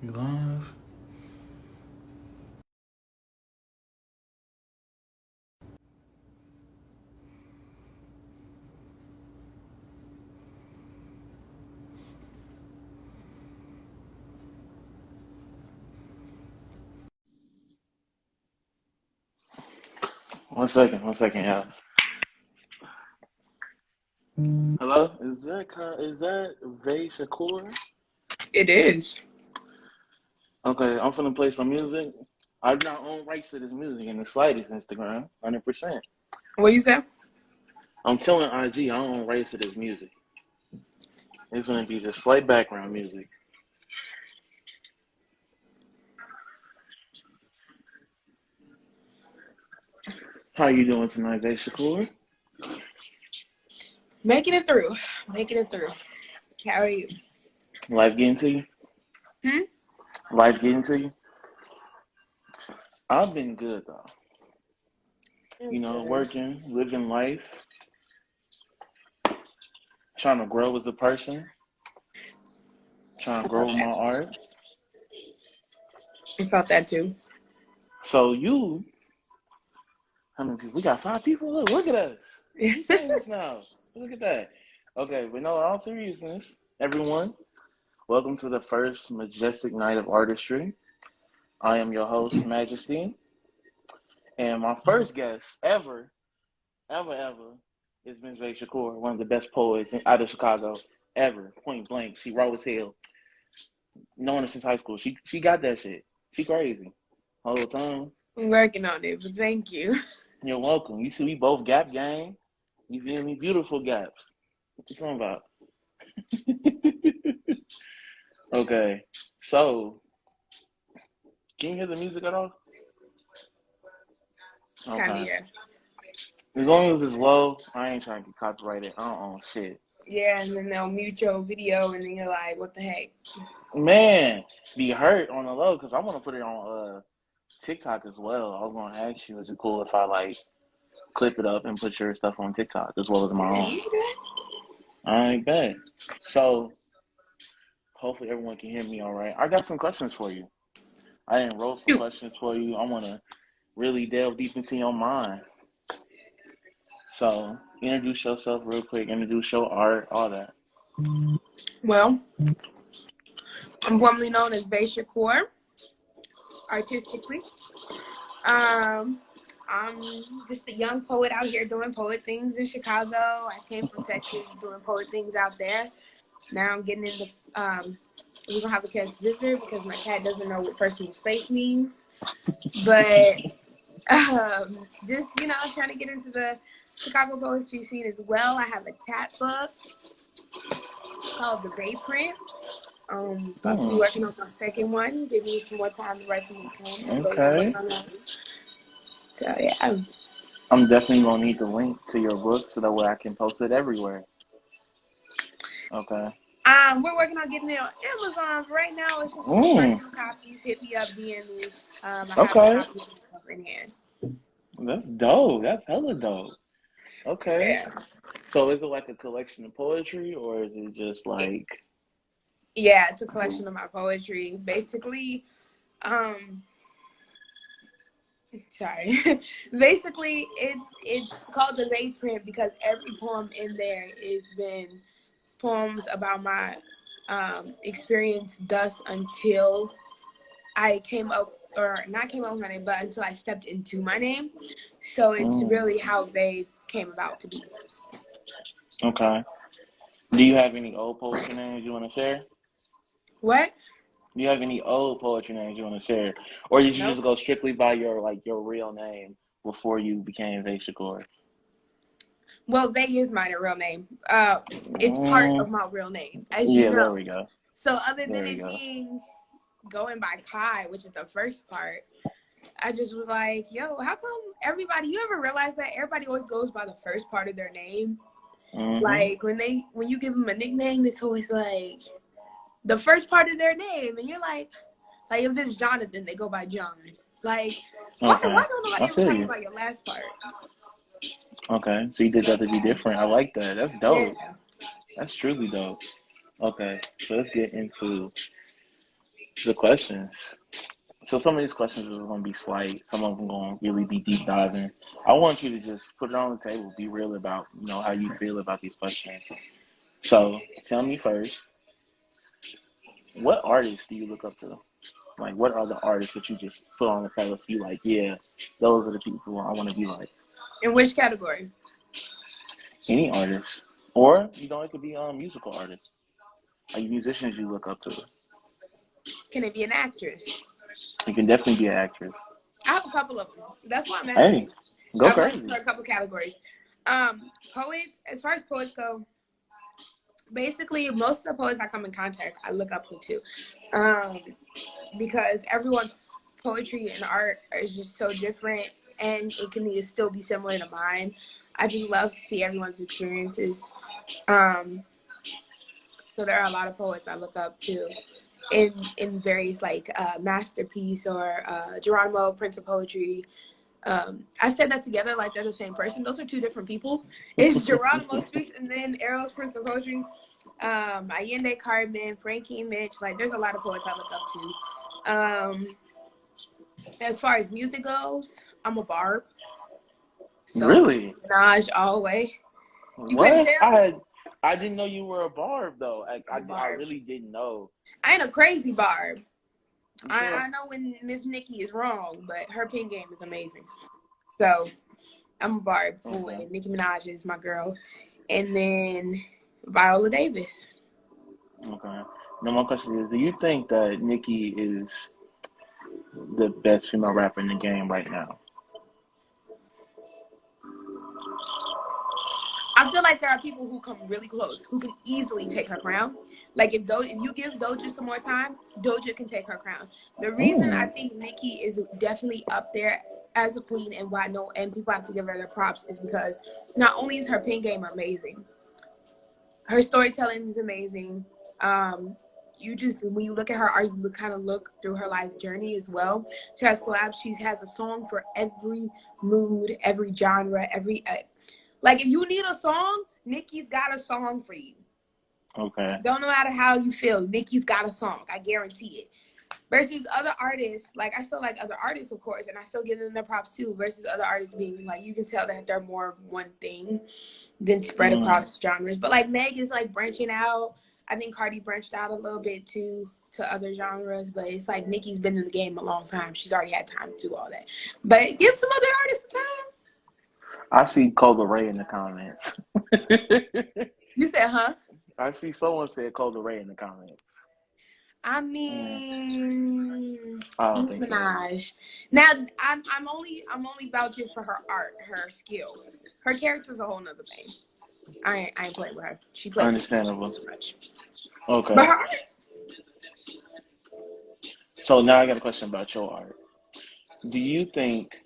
You live? One second, yeah. Hello? Is that Vay Shakur? It is. Okay, I'm finna play some music. I do not own rights to this music in the slightest, Instagram. 100%. What you say? I'm telling IG I don't own rights to this music. It's gonna be just slight background music. How you doing tonight, Vay Shakur? Making it through. Making it through. How are you? Life getting to you? Hmm? Life getting to you? I've been good though. You It's know, good. working, living life, trying to grow as a person, trying to I grow felt with my that. art. I felt that too. So you, how many people? We got 5 people. Look at us. We famous now. Look at that. Okay, but no, in all seriousness, everyone, welcome to the first Majestic Night of Artistry. I am your host, Majesty, and my first guest ever, is Ms. Ray Shakur, one of the best poets out of Chicago ever. Point blank, she raw as hell. Known her since high school. She got that shit. She crazy. Whole time. I'm working on it, but thank you. You're welcome. You see, we both Gap gang. You feel me? Beautiful gaps. What you talking about? Okay. So, can you hear the music at all? Kind Okay. of, yeah. As long as it's low, I ain't trying to get copyrighted. I don't own shit. Yeah, and then they'll mute your video, and then you're like, what the heck? Man, be hurt on the low because I want to put it on TikTok as well. I was going to ask you, is it cool if I like clip it up and put your stuff on TikTok as well as my Yeah, own? you can do that. I bet. So, hopefully everyone can hear me all right. I got some questions for you. I didn't roll some Shoot. questions for you. I want to really delve deep into your mind. So, introduce yourself real quick, introduce your art, all that. Well, I'm formerly known as Vay Shakur, artistically. I'm just a young poet out here doing poet things in Chicago. I came from Texas doing poet things out there. Now I'm getting into we're gonna have a cat's visitor because my cat doesn't know what personal space means. But just trying to get into the Chicago poetry scene as well. I have a tap book called The Bay Print. About to be working on my second one. Give me some more time to write some more poems. But I'm Okay. working on that. So yeah. I'm definitely going to need the link to your book so that way I can post it everywhere. Okay. We're working on getting it on Amazon. Right now, it's just for personal copies. Hit me up, DM me. I have the Okay. copies and stuff in hand. That's dope. That's hella dope. Okay. Yeah. So is it like a collection of poetry or is it just like... Yeah, it's a collection of my poetry. Basically, sorry. Basically, it's called the Bay Print because every poem in there has been poems about my experience thus until I came up, or not came up with my name, but until I stepped into my name. So it's really how they came about to be. Okay. Do you have any old poetry names you want to share? What? Do you have any old poetry names you want to share? Or did you Nope. just go strictly by your real name before you became Vay Shakur? Well, Vay is my real name. It's part of my real name, as you Yeah, there know. we go. So other There than we it go. being going by Kai, which is the first part, I just was like, yo, how come everybody, you ever realize that everybody always goes by the first part of their name? Like when you give them a nickname, it's always like the first part of their name, and you're like if it's Jonathan, they go by John. Like, why Okay. don't nobody I ever feel call you you. by your last part? Okay. So you did that to be different. I like that. That's Yeah. dope. That's truly dope. Okay. So let's get into The questions. So some of these questions are going to be slight. Some of them going to really be deep diving. I want you to just put it on the table. Be real about how you feel about these questions. So tell me first, what artists do you look up to? Like, what are the artists that you just put on the playlist? You like, yeah, those are the people I want to be like. In which category? Any artist, or it could be musical artists. Like musicians you look up to. Can it be an actress? You can definitely be an actress. I have a couple of them. That's why I'm asking. Hey, go I'm crazy. looking for a couple categories. Poets, as far as poets go, basically most of the poets I come in contact, I look up to. Because everyone's poetry and art is just so different, and it can still be similar to mine. I just love to see everyone's experiences. So there are a lot of poets I look up to in various like Masterpiece or Geronimo, Prince of Poetry. I said that together like they're the same person. Those are two different people. It's Geronimo Speaks and then Eros, Prince of Poetry. Allende Carmen, Frankie Mitch. Like there's a lot of poets I look up to. As far as music goes, I'm a barb. So Really? Minaj all the way. You What? couldn't tell? I didn't know you were a barb though. I really didn't know. I ain't a crazy barb. Sure. I know when Miss Nikki is wrong, but her pen game is amazing. So I'm a barb. Okay. Nicki Minaj is my girl. And then Viola Davis. Okay. Now my question is, do you think that Nicki is the best female rapper in the game right now? I feel like there are people who come really close, who can easily take her crown. Like if you give Doja some more time, Doja can take her crown. The reason I think Nicki is definitely up there as a queen and why and people have to give her their props is because not only is her pen game amazing, her storytelling is amazing. When you look at her art, you kind of look through her life journey as well. She has collabs. She has a song for every mood, every genre, like, if you need a song, Nicki's got a song for you. Okay. Don't matter how you feel, Nicki's got a song. I guarantee it. Versus other artists, like, I still like other artists, of course, and I still give them their props, too. Versus other artists being, like, you can tell that they're more one thing than spread across genres. But, like, Meg is, like, branching out. I think Cardi branched out a little bit, too, to other genres. But it's like Nicki's been in the game a long time. She's already had time to do all that. But give some other artists a time. I see Cola Ray in the comments. You said, huh? I see someone said Cola Ray in the comments. I mean, Miss Minaj. So. Now, I'm only vouching for her art, her skill. Her character's a whole nother thing. I ain't playing with her. She plays understandable too much. Okay. But her art. So now I got a question about your art. Do you think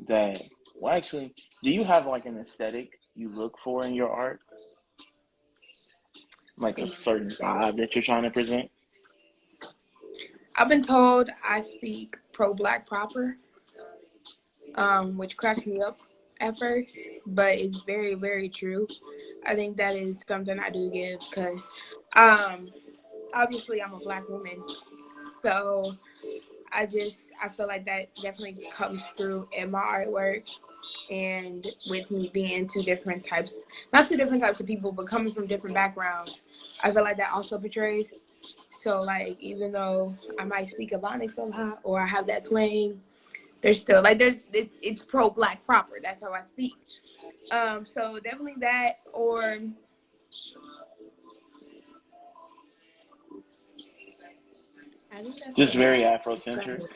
that? Well, actually, do you have like an aesthetic you look for in your art? Like a certain vibe that you're trying to present? I've been told I speak pro-black proper, which cracked me up at first, but it's very, very true. I think that is something I do give because obviously I'm a black woman. So I feel like that definitely comes through in my artwork. And with me being not two different types of people, but coming from different backgrounds, I feel like that also portrays. So, like, even though I might speak Ebonics somehow or I have that twang, there's still, like, it's pro-black proper. That's how I speak. So definitely that, or I think that's just very Afrocentric.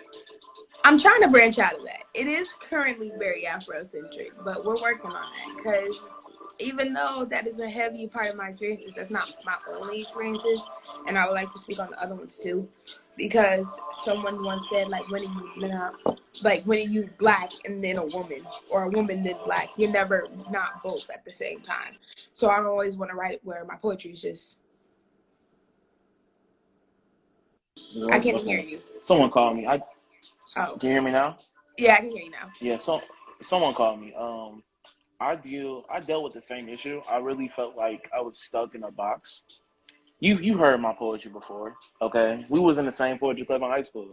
I'm trying to branch out of that. It is currently very Afrocentric, but we're working on that because even though that is a heavy part of my experiences, that's not my only experiences, and I would like to speak on the other ones too, because someone once said, like, when are you black and then a woman, or a woman then black? You're never not both at the same time. So I don't always want to write it where my poetry is just. I can't hear you. Someone called me. Can you hear me now? Yeah, I can hear you now. Yeah, someone called me. I dealt with the same issue. I really felt like I was stuck in a box you heard my poetry before, okay? We was in the same poetry club in high school,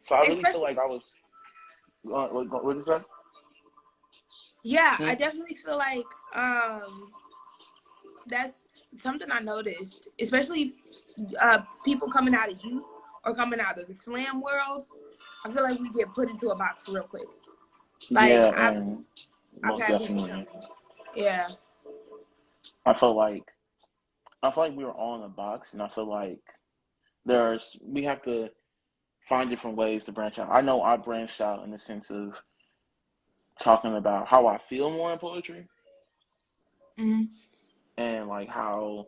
so I really feel Especially, like I was. What is that? yeah, I definitely feel like that's something I noticed, especially people coming out of youth or coming out of the slam world. I feel like we get put into a box real quick. Like Yeah, and I've most had people tell definitely. me, yeah. I feel like we were all in a box, and I feel like we have to find different ways to branch out. I know I branched out in the sense of talking about how I feel more in poetry, Mm-hmm. and like how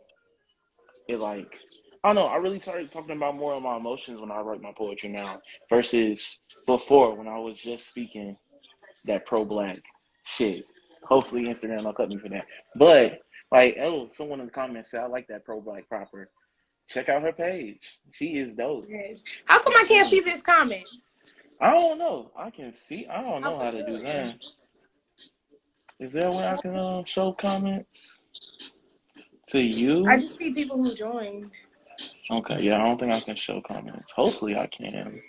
it like I don't know. I really started talking about more of my emotions when I write my poetry now versus before when I was just speaking that pro-black shit. Hopefully Instagram will cut me for that. But like, oh, someone in the comments said I like that pro-black proper. Check out her page. She is dope. Yes. How come I can't see this comments? I don't know. I can see. I don't How know how to do that. Is there a way I can show comments to I you? just see people who joined. Okay, yeah, I don't think I can show comments. Hopefully I can.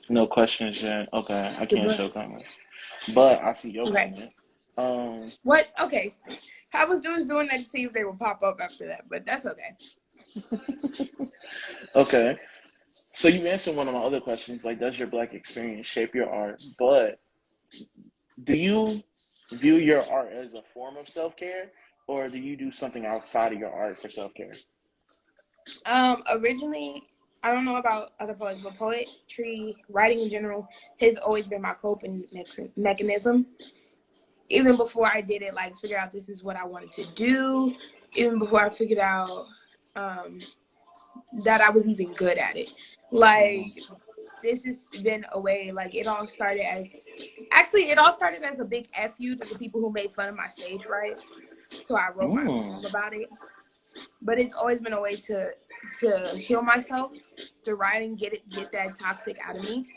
No questions yet. Okay, I can't show comments. But I see your Okay. comment. What? Okay. I was doing that to see if they would pop up after that, but that's okay. Okay. So you answered one of my other questions, like, does your Black experience shape your art? But do you view your art as a form of self-care, or do you do something outside of your art for self-care? Originally, I don't know about other poets, but poetry, writing in general, has always been my coping mechanism. Even before I did it, like, figured out this is what I wanted to do, even before I figured out that I was even good at it. Like, this has been a way, like, it all started as a big FU to the people who made fun of my stage, right? So I wrote my poem about it. But it's always been a way to heal myself through writing, get that toxic out of me.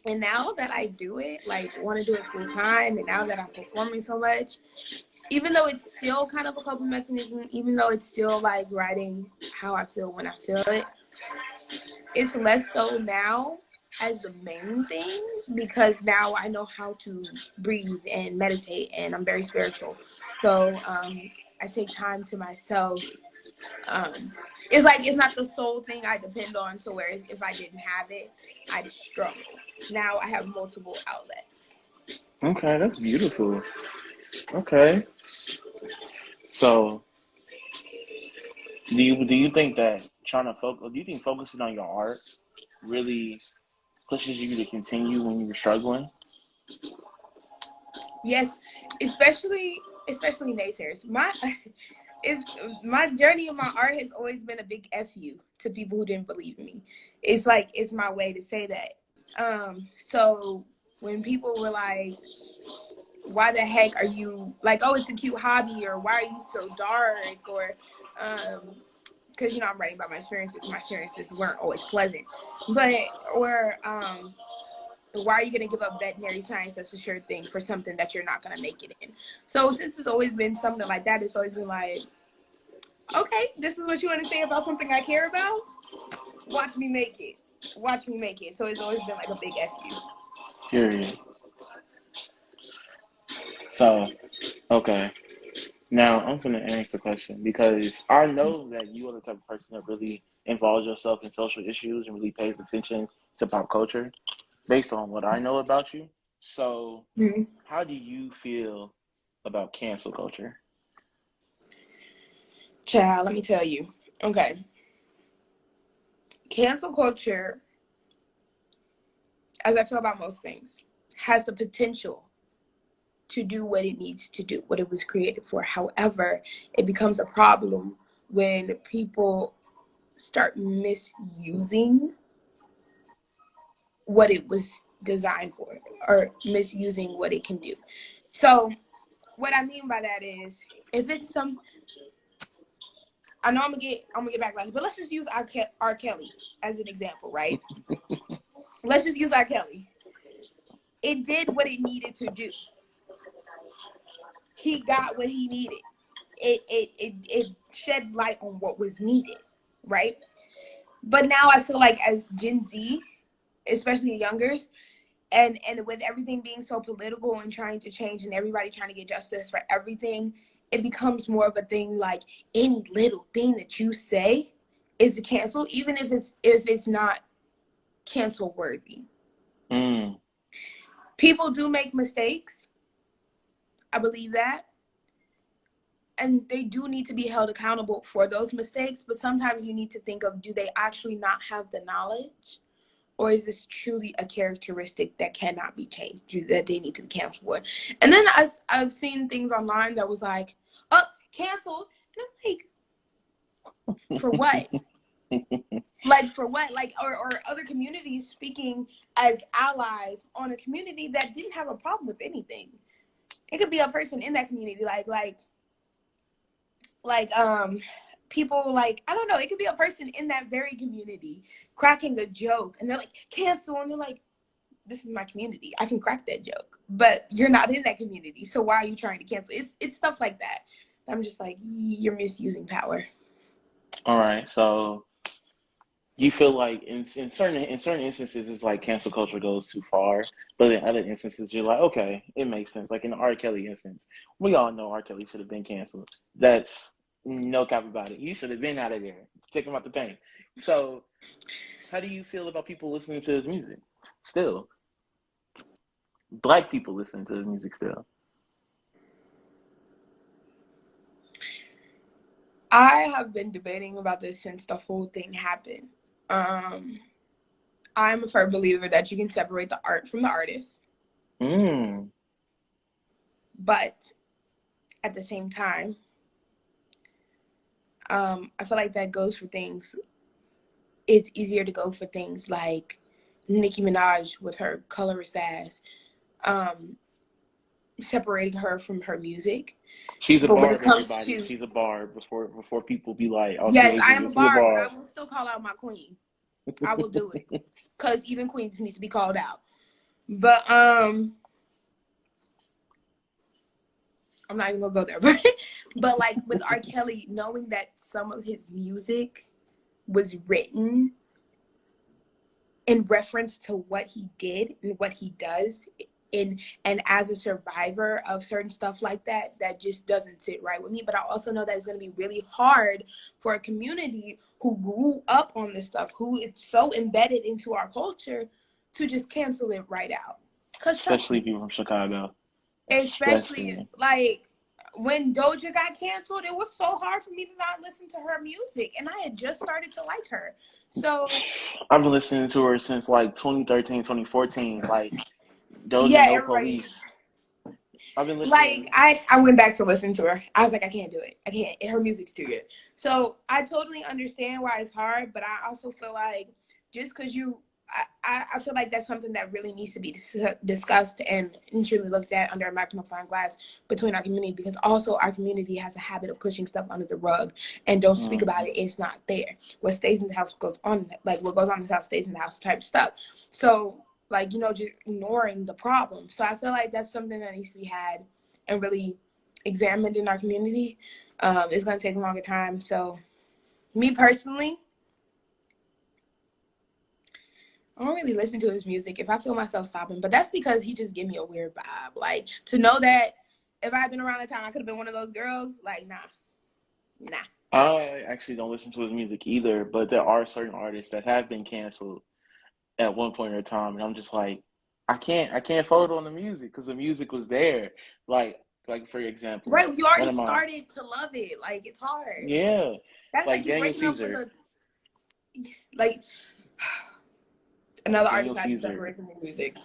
And now that I do it, like, want to do it full time, and now that I'm performing so much, even though it's still kind of a coping mechanism, even though it's still like writing how I feel when I feel it, it's less so now as the main thing, because now I know how to breathe and meditate, and I'm very spiritual. So I take time to myself. It's like, it's not the sole thing I depend on. So whereas if I didn't have it, I'd struggle. Now I have multiple outlets. Okay, that's beautiful. Okay. So do you think that do you think focusing on your art really pushes you to continue when you were struggling? Yes, especially naysayers. My journey in my art has always been a big FU to people who didn't believe in me. It's like, it's my way to say that. So when people were like, why the heck are you, like, oh, it's a cute hobby, or why are you so dark, or because, I'm writing about my experiences. My experiences weren't always pleasant, but, or why are you going to give up veterinary science, that's a sure thing, for something that you're not going to make it in? So since it's always been something like that, it's always been like, okay, this is what you want to say about something I care about? Watch me make it. So it's always been like a big FU. Period. So, okay. Now I'm gonna answer the question because I know that you are the type of person that really involves yourself in social issues and really pays attention to pop culture based on what I know about you. So, how do you feel about cancel culture? Child, let me tell you. Okay. Cancel culture, as I feel about most things, has the potential to do what it needs to do, what it was created for. However, it becomes a problem when people start misusing what it was designed for, or misusing what it can do. So what I mean by that is, if it's I know I'm gonna get back, but let's just use R. Kelly as an example, right? Let's just use R. Kelly. It did what it needed to do. he got what he needed. It shed light on what was needed, right? But now I feel like as Gen Z, especially youngers, and with everything being so political and trying to change and everybody trying to get justice for everything, it becomes more of a thing like any little thing that you say is a cancel, even if it's not cancel worthy. People do make mistakes. I believe that. And they do need to be held accountable for those mistakes, but sometimes you need to think of, do they actually not have the knowledge? Or is this truly a characteristic that cannot be changed, that they need to be canceled for? And then I've seen things online that was like, oh, canceled. And I'm like, for what? Like, for what? Like, or other communities speaking as allies on a community that didn't have a problem with anything. It could be a person in that community, people, like, I don't know, it could be a person in that very community cracking a joke and they're like, cancel, and they're like, this is my community, I can crack that joke, but you're not in that community, so why are you trying to cancel? It's stuff like that. I'm just like, you're misusing power. All right, so you feel like in certain instances it's like cancel culture goes too far, but in other instances you're like, okay, it makes sense. Like in the R. Kelly instance, we all know R. Kelly should have been canceled. That's no cap about it. He should have been out of there. Take him out the paint. So how do you feel about people listening to his music still? Black people listening to his music still? I have been debating about this since the whole thing happened. I'm a firm believer that you can separate the art from the artist. But at the same time, I feel like that goes for things. It's easier to go for things like Nicki Minaj with her colorist ass, separating her from her music. She's a barb, everybody. She's a barb before people be like, oh, yes, I am a barb, but I will still call out my queen. I will do it. Because even queens need to be called out. But I'm not even gonna go there. But like with R. Kelly, knowing that some of his music was written in reference to what he did and what he does, and as a survivor of certain stuff like that, that just doesn't sit right with me. But I also know that it's going to be really hard for a community who grew up on this stuff, who it's so embedded into our culture, to just cancel it right out. Especially people from Chicago. Especially like when Doja got canceled, it was so hard for me to not listen to her music, and I had just started to like her. So I've been listening to her since like 2013, 2014. Like Doja, No Police. I've been listening. Like I went back to listen to her. I was like, I can't do it. I can't. Her music's too good. So I totally understand why it's hard, but I also feel like just because I feel like that's something that really needs to be discussed and truly looked at under a magnifying glass between our community, because also our community has a habit of pushing stuff under the rug and don't speak about it. It's not there. What stays in the house goes on. Like what goes on in the house stays in the house type of stuff. So like, just ignoring the problem. So I feel like that's something that needs to be had and really examined in our community. It's going to take a longer time. So me personally, I don't really listen to his music if I feel myself stopping, but that's because he just give me a weird vibe. Like, to know that if I had been around the time I could have been one of those girls, like, nah. I actually don't listen to his music either, but there are certain artists that have been canceled at one point in time, and I'm just like, I can't photo on the music because the music was there. Like for example, right? You already started to love it. Like, it's hard. Yeah, that's like you breaking up with like. Another artist had to separate from the music.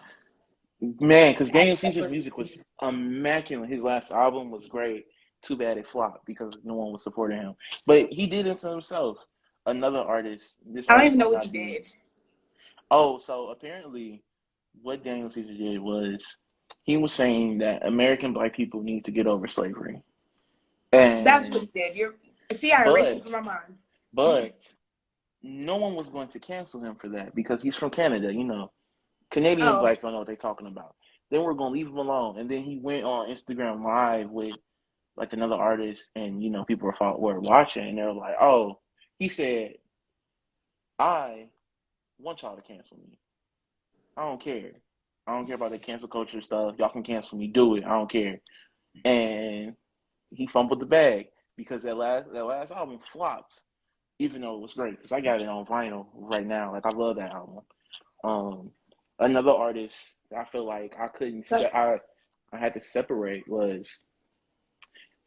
Man, because Daniel Caesar's music was immaculate. His last album was great. Too bad it flopped because no one was supporting him. But he did it to himself. Another artist. I don't even know what he did. Oh, so apparently what Daniel Caesar did was he was saying that American Black people need to get over slavery. And that's what he did. I erased it from my mind. But no one was going to cancel him for that because he's from Canada, Canadian Blacks don't know what they're talking about. then we're gonna leave him alone. And then he went on Instagram Live with like another artist, and people were watching, and they were like, "Oh," he said, "I want y'all to cancel me. I don't care. I don't care about the cancel culture stuff. Y'all can cancel me. Do it. I don't care." And he fumbled the bag because that last album flopped, even though it was great. Because I got it on vinyl right now. Like I love that album. Another artist I feel like I had to separate was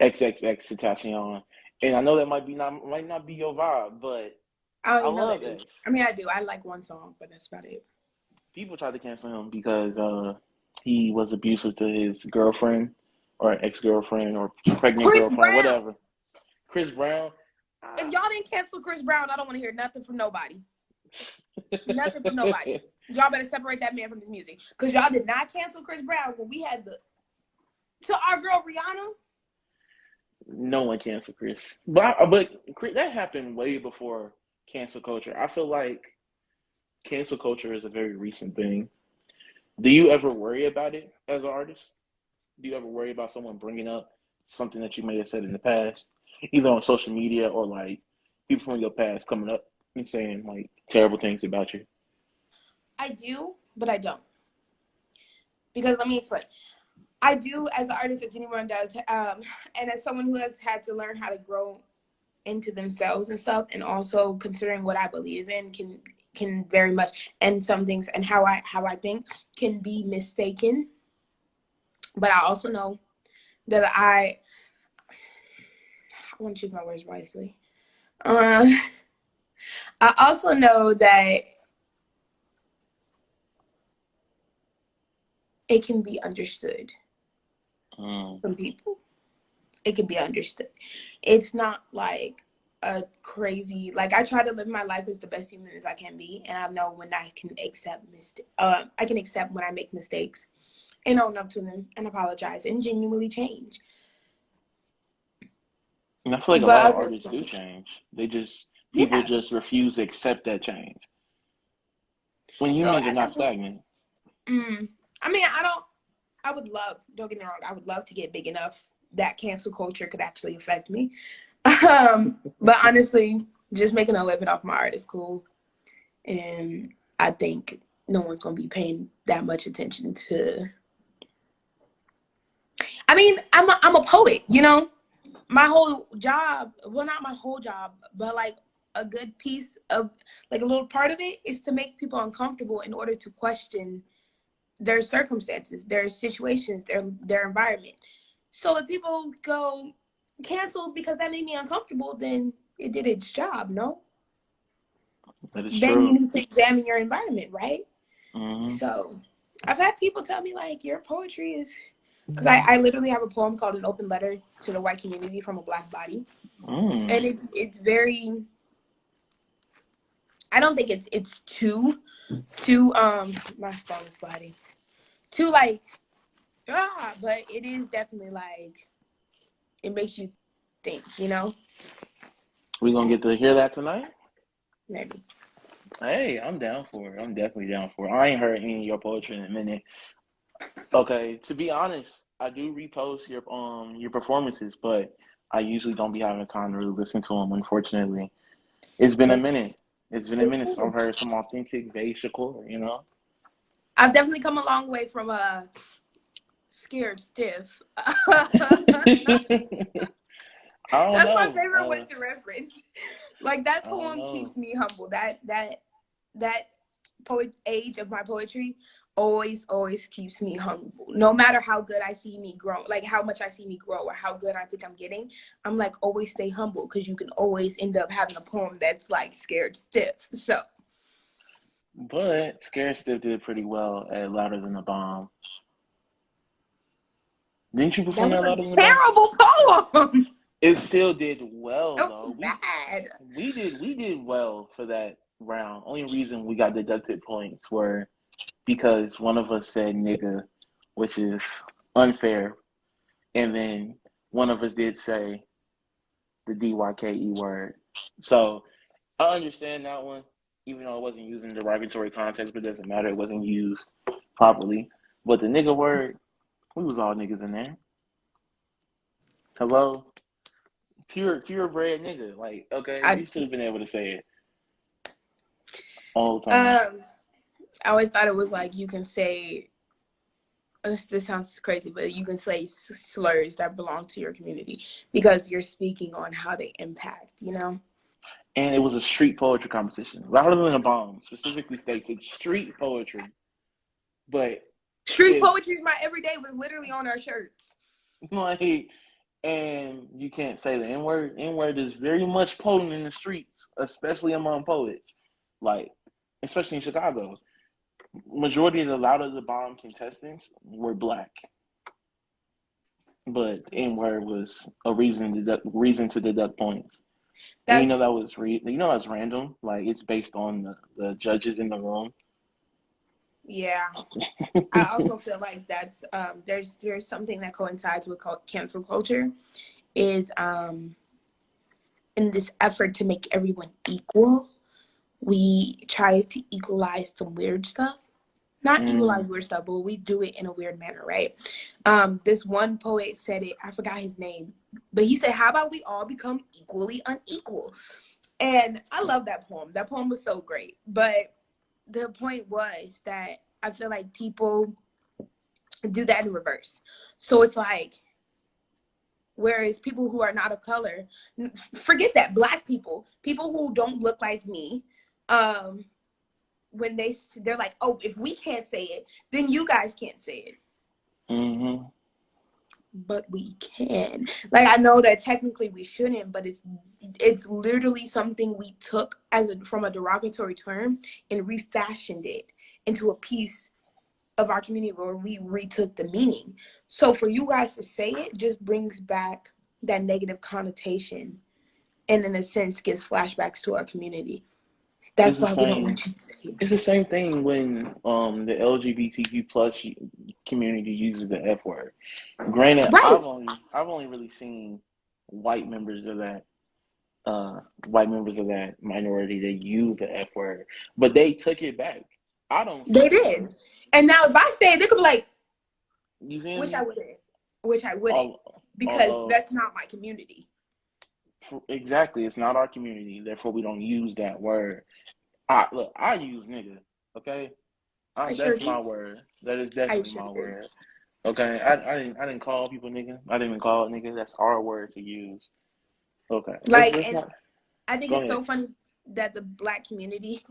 XXX Tentacion, and I know that might not be your vibe, but I I don't know love that. X. I mean, I do. I like one song, but that's about it. People tried to cancel him because he was abusive to his girlfriend or ex-girlfriend or pregnant Chris girlfriend, Brown. whatever. Chris Brown. If y'all didn't cancel Chris Brown, I don't want to hear nothing from nobody. Nothing from nobody. Y'all better separate that man from his music, because y'all did not cancel Chris Brown when we had to our girl Rihanna. No one canceled Chris, but that happened way before cancel culture. I feel like cancel culture is a very recent thing. Do you ever worry about it as an artist? Do you ever worry about someone bringing up something that you may have said in the past, either on social media or like people from your past coming up and saying like terrible things about you? I do, but I don't. Because let me explain. I do as an artist, as anyone does, and as someone who has had to learn how to grow into themselves and stuff, and also considering what I believe in can very much, and some things and how I think can be mistaken. But I also know that I want to choose my words wisely. I also know that it can be understood from people. It can be understood. It's not like a crazy, like I try to live my life as the best human as I can be, and I know when I can accept I can accept when I make mistakes and own up to them and apologize and genuinely change. And I feel like a lot of artists do change. People just refuse to accept that change. When humans are not stagnant. I mean, I would love, don't get me wrong, I would love to get big enough that cancel culture could actually affect me. But honestly, just making a living off my art is cool. And I think no one's going to be paying that much attention to. I mean, I'm a poet, my whole job, well, not my whole job, but like a good piece of, like a little part of it is to make people uncomfortable in order to question their circumstances, their situations, their environment. So if people go cancel because that made me uncomfortable, then it did its job, no? That is Then true. you need to examine your environment, right? Mm-hmm. So I've had people tell me like your poetry is, because I literally have a poem called An Open Letter to the White Community from a Black Body. And it's very, I don't think it's too my phone is sliding, too like, but it is definitely like, it makes you think, We gonna get to hear that tonight? Maybe. Hey, I'm down for it. I'm definitely down for it. I ain't heard any of your poetry in a minute. Okay, to be honest, I do repost your performances, but I usually don't be having time to really listen to them, unfortunately. It's been a minute. It's been a minute since I've heard some authentic Bay Shakur, I've definitely come a long way from a scared stiff. That's my favorite one to reference. Like that poem keeps me humble. That age of my poetry always keeps me humble. No matter how good I see me grow, like how much I see me grow or how good I think I'm getting, I'm like always stay humble, because you can always end up having a poem that's like scared stiff. So. But Scared Stiff did pretty well at Louder Than a Bomb. Didn't you perform that Louder Than a Bomb? Terrible poem. It still did well though. Bad. We did well for that round. Only reason we got deducted points were because one of us said nigga, which is unfair, and then one of us did say the DYKE word. So I understand that one, even though it wasn't used in derogatory context, but it doesn't matter. It wasn't used properly. But the nigga word, we was all niggas in there. Hello? Purebred nigga. Like, okay, I you should have been able to say it all the time. I always thought it was like you can say, this sounds crazy, but you can say slurs that belong to your community because you're speaking on how they impact, you know? And it was a street poetry competition. Louder Than a Bomb specifically states it's street poetry. But Street it's poetry is my everyday was literally on our shirts. like, and you can't say the N word. N word is very much potent in the streets, especially among poets. Like, especially in Chicago. Majority of the Louder the Bomb contestants were black. But N word was a reason to deduct points. And That's that's random. Like, it's based on the judges in the room. yeah. I also feel like that's there's something that coincides with cancel culture is in this effort to make everyone equal, we try to equalize some weird stuff. Not equalize weird stuff, but we do it in a weird manner, right? This one poet said it, I forgot his name, but he said, how about we all become equally unequal? And I love that poem. That poem was so great. But the point was that I feel like people do that in reverse. So it's like, whereas people who are not of color, forget that, black people who don't look like me, when they're like, oh, if we can't say it, then you guys can't say it. Mm-hmm. But we can. Like, I know that technically we shouldn't, but it's literally something we took from a derogatory term and refashioned it into a piece of our community where we retook the meaning. So for you guys to say it just brings back that negative connotation and in a sense gives flashbacks to our community. That's why we don't want to say it. It's the same thing when the LGBTQ plus community uses the F word. Granted, Right. I've only really seen white members of that minority that use the F word, but they took it back. I don't say They the F did. word. And now if I say it, they could be like, You feel which me? I wouldn't, because that's not my community. Exactly, it's not our community. Therefore, we don't use that word. I use nigga. Okay, that's my word. That is definitely my word. Okay, I didn't call people nigga. I didn't even call it nigga. That's our word to use. Okay, Like, let's and not. I think it's so funny that the black community,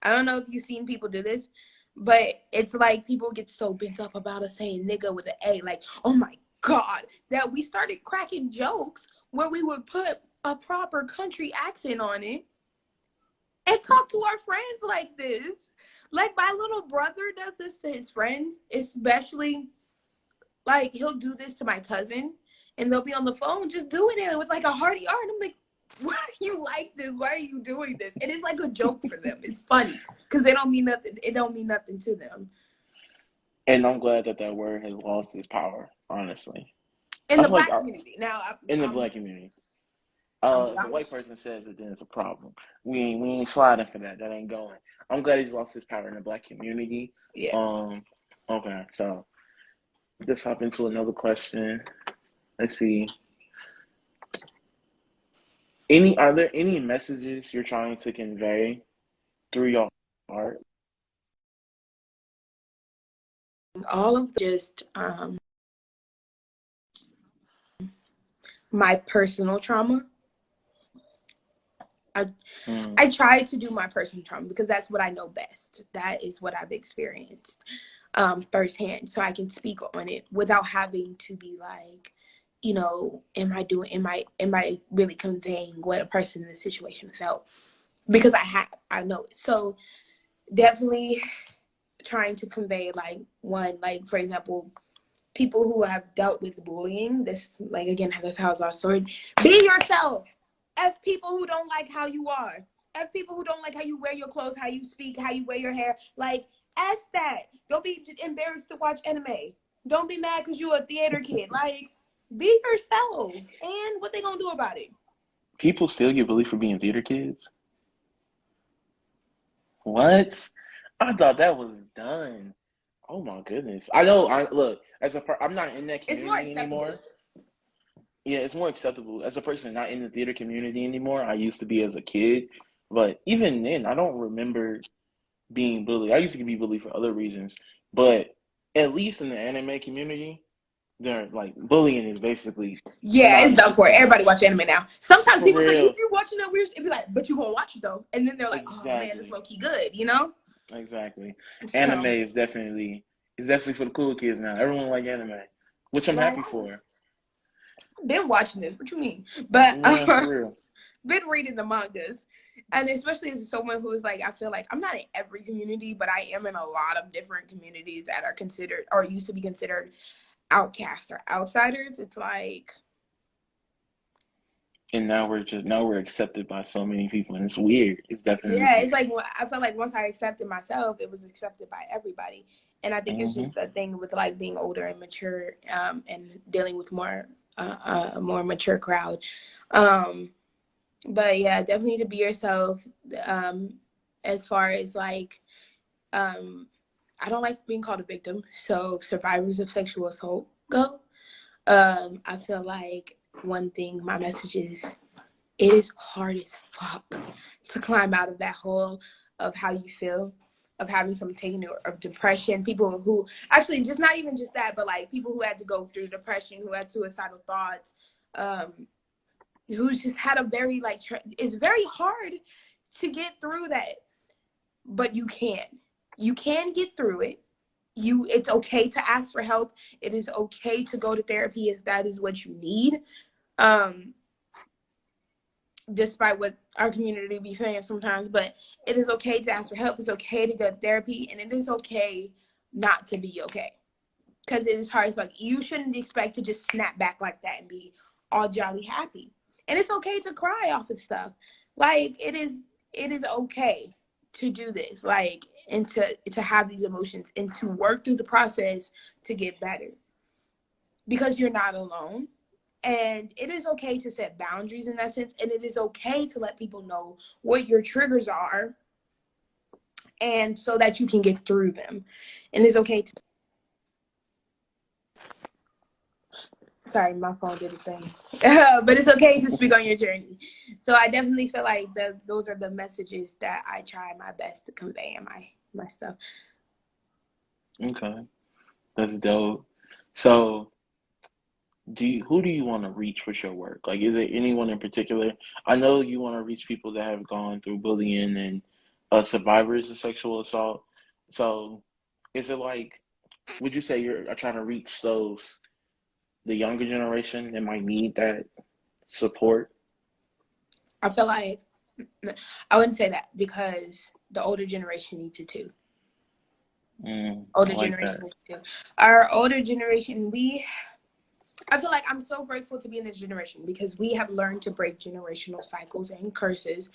I don't know if you've seen people do this, but it's like people get so bent up about us saying nigga with an A, like, oh my God, that we started cracking jokes where we would put a proper country accent on it and talk to our friends like this. Like, my little brother does this to his friends, especially, like, he'll do this to my cousin, and they'll be on the phone just doing it with, like, a hearty R, and I'm like, why do you like this? Why are you doing this? And it's like a joke for them. It's funny, because they don't mean nothing. It don't mean nothing to them. And I'm glad that word has lost its power, honestly. In the black community. Now, in the black community. If a white person says it, then it's a problem. We ain't sliding for that. That ain't going. I'm glad he's lost his power in the black community. Yeah. Okay, so let's hop into another question. Let's see. Are there any messages you're trying to convey through your art? All of just my personal trauma. I try to do my personal trauma because that's what I know best. That is what I've experienced firsthand. So I can speak on it without having to be like, you know, am I really conveying what a person in this situation felt? Because I know it. So definitely trying to convey like, for example, people who have dealt with bullying. This, like, again, that's how it's our story. Be yourself. F people who don't like how you are. F people who don't like how you wear your clothes, how you speak, how you wear your hair. Like, F that. Don't be embarrassed to watch anime. Don't be mad because you're a theater kid. Like, be yourself. And what they gonna do about it? People still get bullied for being theater kids? What? I thought that was done. Oh my goodness. I know. Look, I'm not in that It's more community acceptable. anymore. Yeah, it's more acceptable. As a person not in the theater community anymore, I used to be as a kid. But even then, I don't remember being bullied. I used to be bullied for other reasons. But at least in the anime community, they're like bullying is basically Yeah, it's done for. non-existent Everybody watch anime now. Sometimes for people say, real. if you're watching that weird, it'd be like, but you won't watch it though. And then they're like, oh man, it's Exactly. low key good, you know? Exactly. Anime So, is definitely for the cool kids now. Everyone like anime, which I'm like, happy for. I've been watching this. What you mean? But Yeah, for real. been reading the mangas. And especially as someone who is like, I feel like I'm not in every community, but I am in a lot of different communities that are considered or used to be considered outcasts or outsiders. It's like, And now we're accepted by so many people, and it's weird. It's definitely yeah, it's weird. like I feel like once I accepted myself, it was accepted by everybody. And I think it's Hmm. just the thing with like being older and mature, and dealing with more mature crowd. Um, but yeah, definitely to be yourself. As far as like, um, I don't like being called a victim. So survivors of sexual assault go. I feel like one thing, my message is, it is hard as fuck to climb out of that hole of how you feel, of having some taking of depression. People who actually just not even just that, but like people who had to go through depression, who had suicidal thoughts, um, who just had a very like it's very hard to get through that, but you can get through it. It's okay to ask for help. It is okay to go to therapy if that is what you need. Um, despite what our community be saying sometimes, but it is okay to ask for help. It's okay to get therapy, and it is okay not to be okay. Because it is hard as like you shouldn't expect to just snap back like that and be all jolly happy. And it's okay to cry off of stuff. Like it is okay to do this. Like and to have these emotions and to work through the process to get better. Because you're not alone. And it is okay to set boundaries in that sense. And it is okay to let people know what your triggers are, and so that you can get through them. And it's okay to, sorry, my phone did a thing. But it's okay to speak on your journey. So I definitely feel like those are the messages that I try my best to convey in my stuff. Okay, that's dope. So, who do you want to reach with your work? Like, is there anyone in particular? I know you want to reach people that have gone through bullying and survivors of sexual assault. So, is it like, would you say you're trying to reach the younger generation that might need that support? I feel like I wouldn't say that, because the older generation needs it too. I Older like generation that. needs it too. Our older generation, I feel like I'm so grateful to be in this generation, because we have learned to break generational cycles and curses.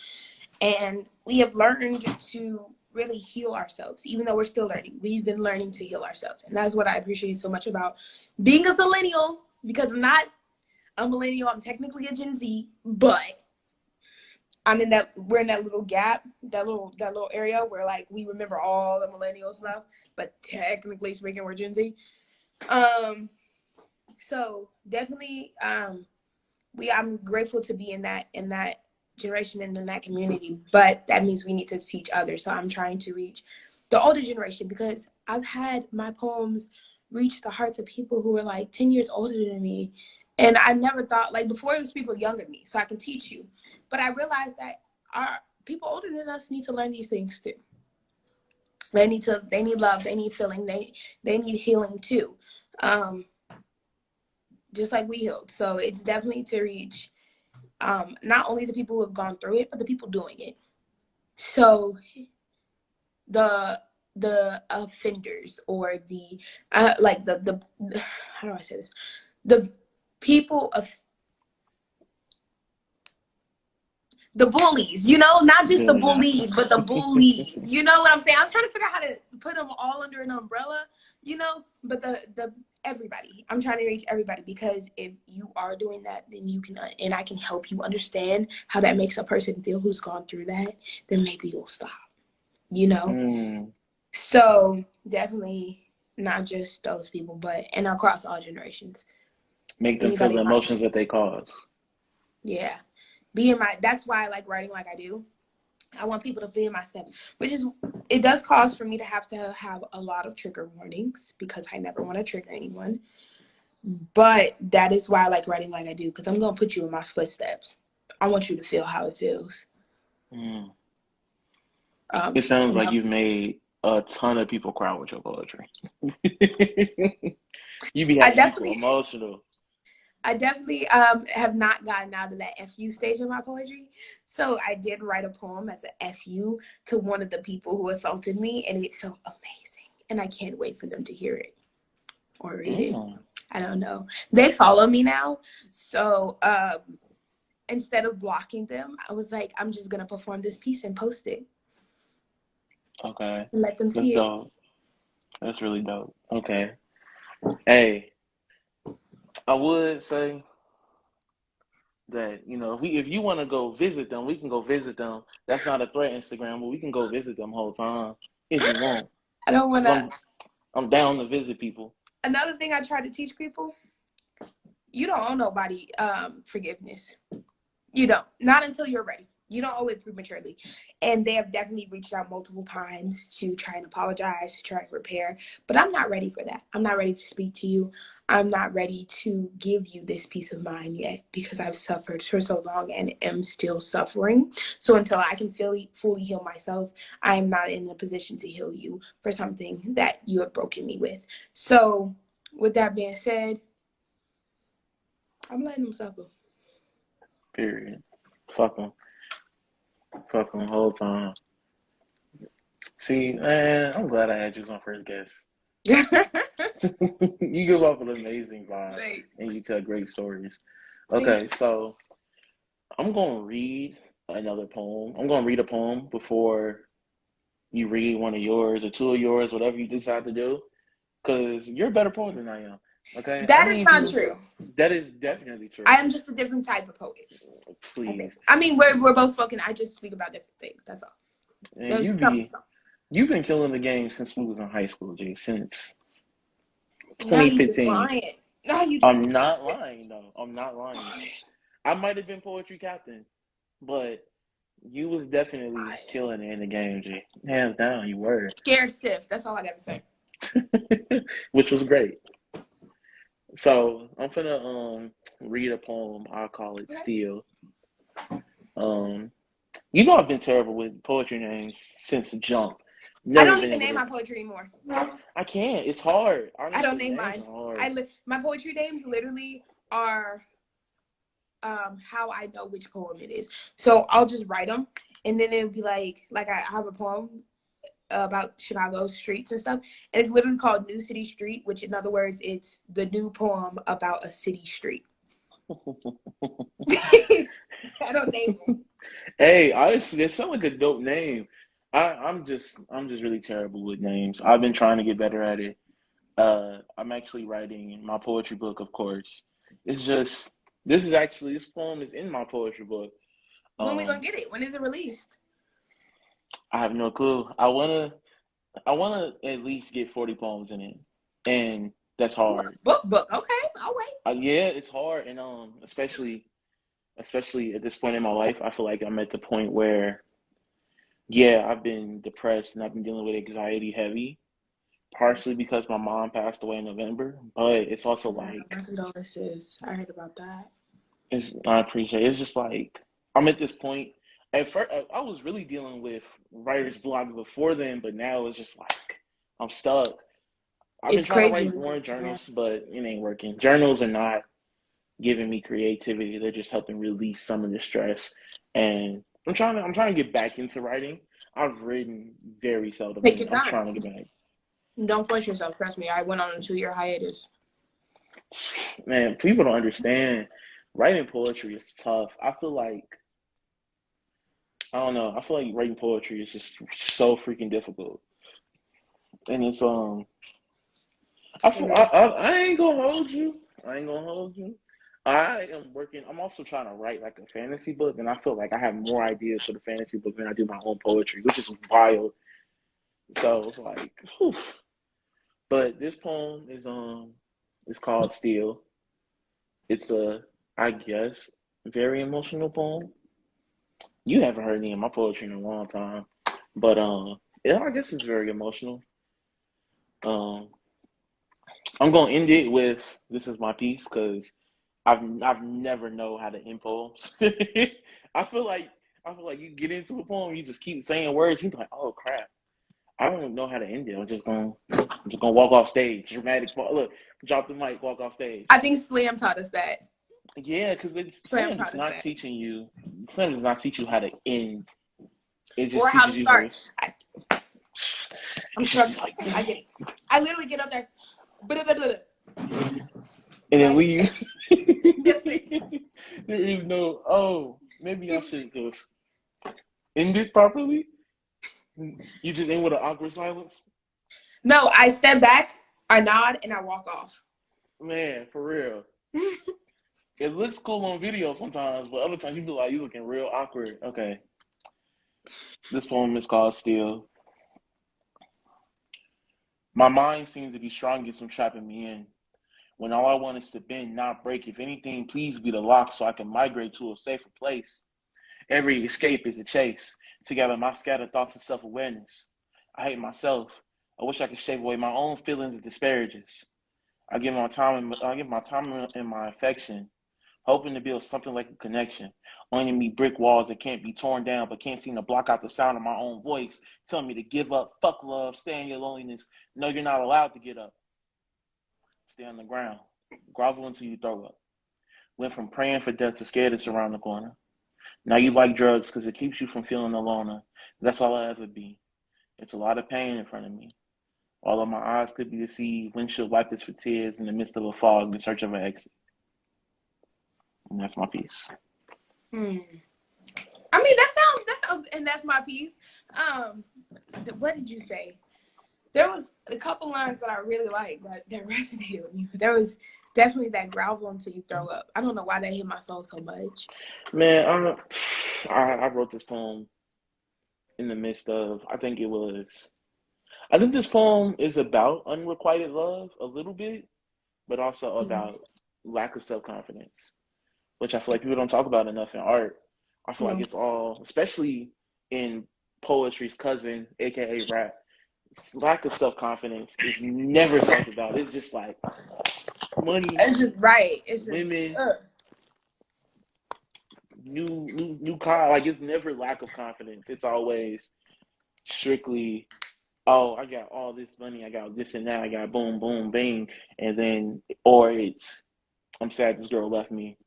And we have learned to really heal ourselves, even though we're still learning. We've been learning to heal ourselves. And that's what I appreciate so much about being a millennial, because I'm not a millennial. I'm technically a Gen Z, but we're in that little gap, that little area where like we remember all the millennial stuff, but technically speaking, we're Gen Z. Um, so definitely, I'm grateful to be in that generation and in that community, but that means we need to teach others. So I'm trying to reach the older generation, because I've had my poems reach the hearts of people who are like 10 years older than me. And I never thought, like before it was people younger than me, so I can teach you. But I realized that our people older than us need to learn these things too. They need love, they need feeling, they need healing too. Um, just like we healed. So it's definitely to reach not only the people who have gone through it, but the people doing it. So the offenders, or the like the how do I say this? The people of the bullies, not just the Yeah. bullied, but the bullies. You know what I'm saying? I'm trying to figure out how to put them all under an umbrella, but the everybody. I'm trying to reach everybody, because if you are doing that, then you can, and I can help you understand how that makes a person feel who's gone through that, then maybe you'll stop, Mm. So definitely not just those people, but and across all generations. Make them feel the emotions that they cause. Yeah. That's why I like writing like I do. I want people to be in my steps, which is, it does cause for me to have a lot of trigger warnings because I never want to trigger anyone. But that is why I like writing like I do, because I'm going to put you in my footsteps. I want you to feel how it feels. It sounds like you've made a ton of people cry with your poetry. You be having people emotional. I definitely have not gotten out of that FU stage of my poetry. So I did write a poem as a FU to one of the people who assaulted me, and it's so amazing. And I can't wait for them to hear it or read it. I don't know. They follow me now. So instead of blocking them, I was like, I'm just going to perform this piece and post it. Okay. Let them see it. That's really dope. Okay. Hey, I would say that, you know, if you want to go visit them, we can go visit them. That's not a threat, Instagram, but we can go visit them the whole time if you want. I don't want to. I'm down to visit people. Another thing I try to teach people, you don't owe nobody forgiveness. You don't. Not until you're ready. You don't owe it prematurely. And they have definitely reached out multiple times to try and apologize, to try and repair. But I'm not ready for that. I'm not ready to speak to you. I'm not ready to give you this peace of mind yet because I've suffered for so long and am still suffering. So until I can fully heal myself, I am not in a position to heal you for something that you have broken me with. So with that being said, I'm letting them suffer. Period. Fuck them. Fuck them the whole time. See, man, I'm glad I had you as my first guest. You give off an amazing vibe. Thanks. And you tell great stories. Okay, so I'm going to read another poem. I'm going to read a poem before you read one of yours or two of yours, whatever you decide to do, because you're a better poet than I am. Okay, that is not true. That is definitely true. I am just a different type of poet. Please. I mean, we're both spoken. I just speak about different things. That's all. And you've been killing the game since we was in high school, Jay. Since 2015. I'm not lying though. I'm not lying. I might have been poetry captain, but you was definitely killing it in the game, G. Hands down, you were. Scared stiff. That's all I got to say. Which was great. So I'm gonna read a poem. I'll call it Steel. You know I've been terrible with poetry names since jump. I don't even name my poetry anymore. I can't. It's hard. Honestly, I don't name mine. My poetry names literally are how I know which poem it is. So I'll just write them, and then it'll be like I have a poem about Chicago streets and stuff, and it's literally called New City Street, which in other words, it's the new poem about a city street. I don't name them. Hey, honestly, it sounds like a dope name. I'm just really terrible with names. I've been trying to get better at it. I'm actually writing my poetry book, of course. It's just this poem is in my poetry book. When we gonna get it? When is it released? I have no clue. I wanna at least get 40 poems in it, and that's hard. Book. Okay, I'll wait. Yeah, it's hard, and especially at this point in my life, I feel like I'm at the point where, yeah, I've been depressed and I've been dealing with anxiety heavy, partially because my mom passed away in November, but it's also like my condolences. I heard about that. I appreciate it. It's just like I'm at this point. At first, I was really dealing with writer's block before then, but now it's just like I'm stuck. I've been trying to write more journals, but it ain't working. Journals are not giving me creativity. They're just helping release some of the stress. And I'm trying to get back into writing. I've written very seldom. I'm trying to get back. Don't force yourself. Trust me. I went on a 2-year hiatus. Man, people don't understand. Writing poetry is tough. I feel like I don't know. I feel like writing poetry is just so freaking difficult. And it's I ain't gonna hold you. I am working. I'm also trying to write like a fantasy book, and I feel like I have more ideas for the fantasy book than I do my own poetry, which is wild. So it's like, oof. But this poem is it's called Steel. It's a, I guess, very emotional poem. You haven't heard any of my poetry in a long time, but yeah, I guess it's very emotional. Um, I'm gonna end it with this is my piece because I've never know how to end poems. I feel like I feel like you get into a poem, you just keep saying words, you're like, oh crap, I don't know how to end it. I'm just gonna walk off stage, dramatic. Look, drop the mic, walk off stage. I think Slam taught us that. Yeah, because Slam Slam is taught us not that. teaching you. Slam does not teach you how to end. It just Or how teaches to you how to. start. I'm struggling. Like, I get it. I literally get up there. Blah, blah, blah, blah. and then Like, leave. that's it. There is no. Oh, maybe I should just end it properly. You just end with an awkward silence. No, I step back, I nod, and I walk off. Man, for real. It looks cool on video sometimes, but other times you be like, you looking real awkward. Okay. This poem is called Steel. My mind seems to be strongest from trapping me in. When all I want is to bend, not break. If anything, please be the lock so I can migrate to a safer place. Every escape is a chase. Together, my scattered thoughts and self-awareness. I hate myself. I wish I could shave away my own feelings and disparages. I give my time and my affection, hoping to build something like a connection. Only me brick walls that can't be torn down, but can't seem to block out the sound of my own voice, telling me to give up, fuck love, stay in your loneliness. No, you're not allowed to get up. Stay on the ground. Grovel until you throw up. Went from praying for death to scared it's around the corner. Now you like drugs because it keeps you from feeling alone. That's all I'll ever be. It's a lot of pain in front of me. All of my eyes could be deceived. Windshield wipers for tears in the midst of a fog in search of an exit. And that's my piece. I mean, that sounds, and that's my piece. What did you say? There was a couple lines that I really liked that resonated with me. But there was definitely that grovel until you throw up. I don't know why that hit my soul so much. Man, I wrote this poem in the midst of, I think this poem is about unrequited love a little bit, but also about lack of self-confidence, which I feel like people don't talk about enough in art. I feel like it's all, especially in poetry's cousin, aka rap, lack of self-confidence is never talked about. It's just like money. It's just right. It's just women, new car. Like it's never lack of confidence. It's always strictly, oh, I got all this money, I got this and that, I got boom, boom, bang, and then or it's I'm sad this girl left me,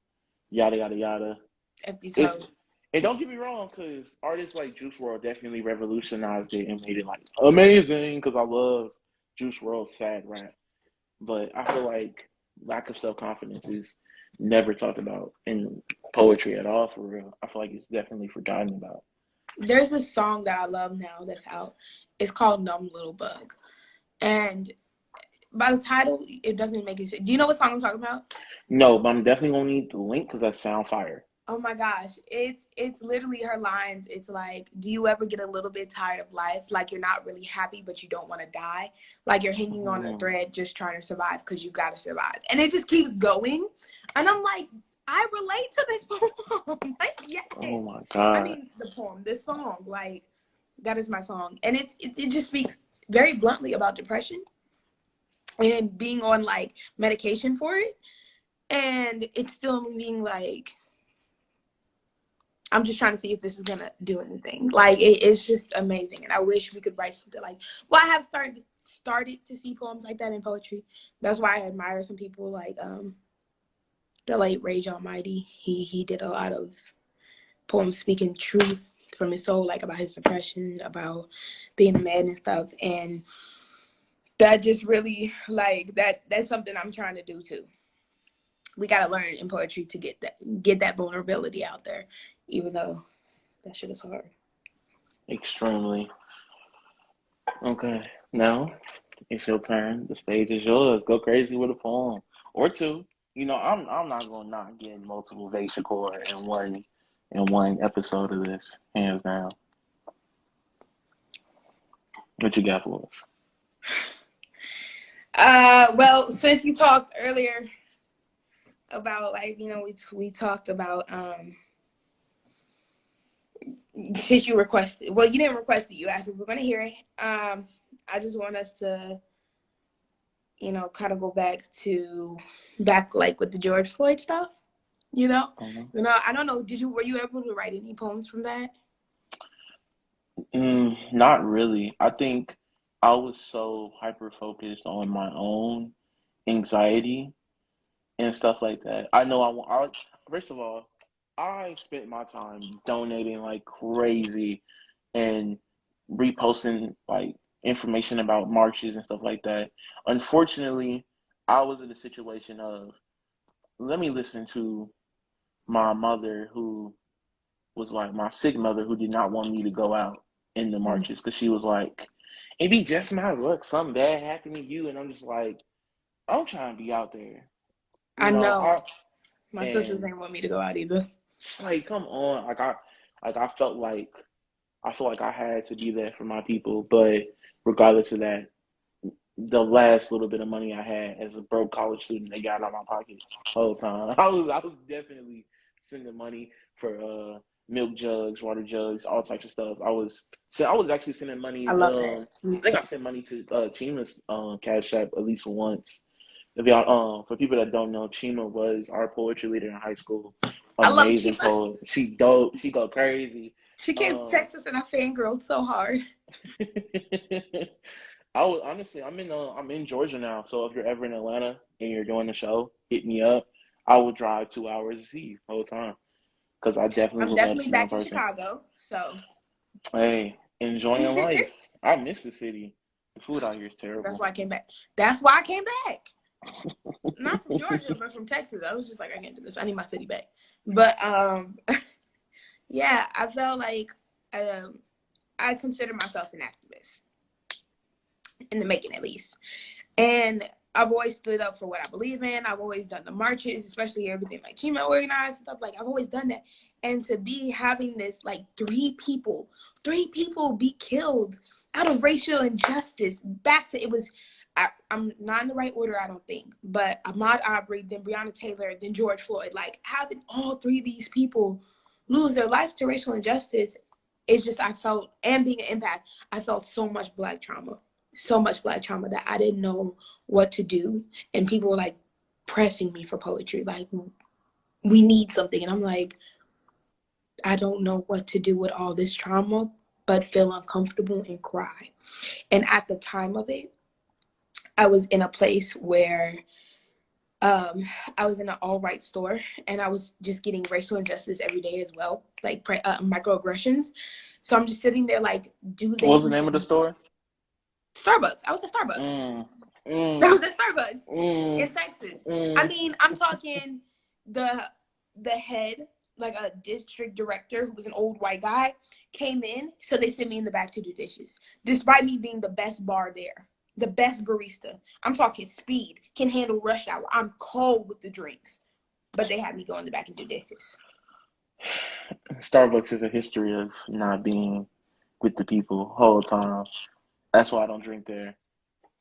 yada yada yada. And don't get me wrong, because artists like Juice WRLD definitely revolutionized it and made it like amazing. Because I love Juice WRLD's sad rap, but I feel like lack of self-confidence is never talked about in poetry at all, for real. I feel like it's definitely forgotten about. There's this song that I love now that's out. It's called Numb Little Bug. And by the title, it doesn't make any sense. Do you know what song I'm talking about? No, but I'm definitely going to need the link because that sound fire. Oh my gosh. It's literally her lines. It's like, do you ever get a little bit tired of life? Like you're not really happy, but you don't want to die. Like you're hanging on a thread just trying to survive because you got to survive. And it just keeps going. And I'm like, I relate to this poem. Like, yes. Oh my God. I mean, the poem, this song, like, that is my song. And it just speaks very bluntly about depression and being on, like, medication for it. And it's still being like, I'm just trying to see if this is going to do anything. Like, it's just amazing. And I wish we could write something like, well, I have started to see poems like that in poetry. That's why I admire some people like, the late Rage Almighty. He did a lot of poems speaking truth from his soul, like about his depression, about being a man and stuff. And that just really, like, that's something I'm trying to do too. We gotta learn in poetry to get that vulnerability out there, even though that shit is hard. Extremely. Okay, now it's your turn. The stage is yours. Go crazy with a poem or two. You know, I'm not gonna not get multiple Vase Shakur in one episode of this, hands down. What you got for us? Well, since you talked earlier about, like, we talked about since you requested, well, you didn't request it, you asked if we're gonna hear it. I just want us to, kind of go back like with the George Floyd stuff. I don't know. Were you able to write any poems from that? Not really. I think I was so hyper focused on my own anxiety and stuff like that. I know first of all, I spent my time donating like crazy and reposting like information about marches and stuff like that. Unfortunately, I was in a situation of let me listen to my mother who was like my sick mother who did not want me to go out in the marches because she was like, "It be just my luck, something bad happened to you," and I'm just like, I'm trying to be out there, I know. I My sisters and didn't want me to go out either. like, come on, I felt like I had to be there for my people, but regardless of that, the last little bit of money I had as a broke college student, they got out of my pocket the whole time. I was definitely sending money for milk jugs, water jugs, all types of stuff. I was actually sending money. I love that. I think I sent money to Chima's Cash App at least once. If y'all for people that don't know, Chima was our poetry leader in high school. I love Amazing Chiba. poet. She dope. She go crazy. She came to Texas and I fangirled so hard. I would honestly, I'm in Georgia now. So if you're ever in Atlanta and you're doing the show, hit me up. I will drive 2 hours to see you the whole time because I definitely I'm would love to definitely see you in back in person. Chicago, so Hey, enjoying life. I miss the city. The food out here is that's terrible. why I came back. That's why I came back. Not from Georgia, but from Texas. I was just like, I can't do this. I need my city back. But yeah, I felt like I consider myself an activist in the making, at least. And I've always stood up for what I believe in. I've always done the marches, especially everything like Chima organized and stuff. Like, I've always done that. And to be having this, like, three people be killed out of racial injustice. I'm not in the right order, I don't think. But Ahmaud Arbery, then Breonna Taylor, then George Floyd. Like, having all three of these people lose their lives to racial injustice is just, and being an empath, I felt so much Black trauma that I didn't know what to do. And people were like pressing me for poetry, like, we need something. And I'm like, I don't know what to do with all this trauma, but feel uncomfortable and cry. And at the time of it, I was in a place where I was in an all-right store and I was just getting racial injustice every day as well, like microaggressions. So I'm just sitting there like, What was the name of the store? Starbucks. I was at Starbucks. I was at Starbucks in Texas. I mean, I'm talking the head, like a district director who was an old white guy, came in, so they sent me in the back to do dishes, despite me being the best bar there, the best barista. I'm talking speed, can handle rush hour. I'm cold with the drinks, but they had me go in the back and do dishes. Starbucks is a history of not being with the people the whole time. That's why I don't drink there.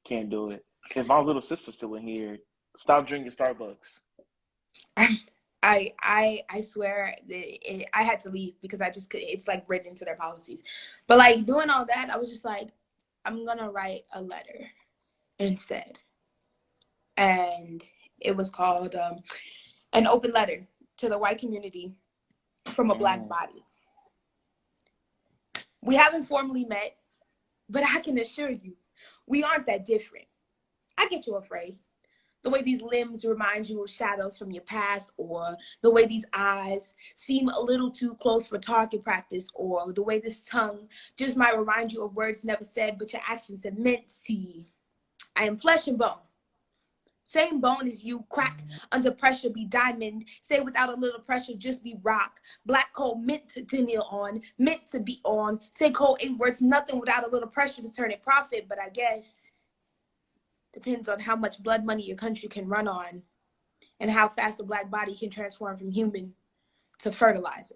Can't do it. If my little sister's still in here, stop drinking Starbucks. I swear that I had to leave because I just couldn't. It's like written into their policies. But like doing all that, I was just like, I'm gonna write a letter instead, and it was called an open letter to the white community from a Black body. We haven't formally met, but I can assure you, we aren't that different. I get you afraid. The way these limbs remind you of shadows from your past, or the way these eyes seem a little too close for target practice, or the way this tongue just might remind you of words never said, but your actions have meant to. I am flesh and bone. Same bone as you, crack under pressure, be diamond. Say without a little pressure, just be rock. Black coal meant to kneel on, meant to be on. Say coal ain't worth nothing without a little pressure to turn it profit, but I guess depends on how much blood money your country can run on and how fast a Black body can transform from human to fertilizer.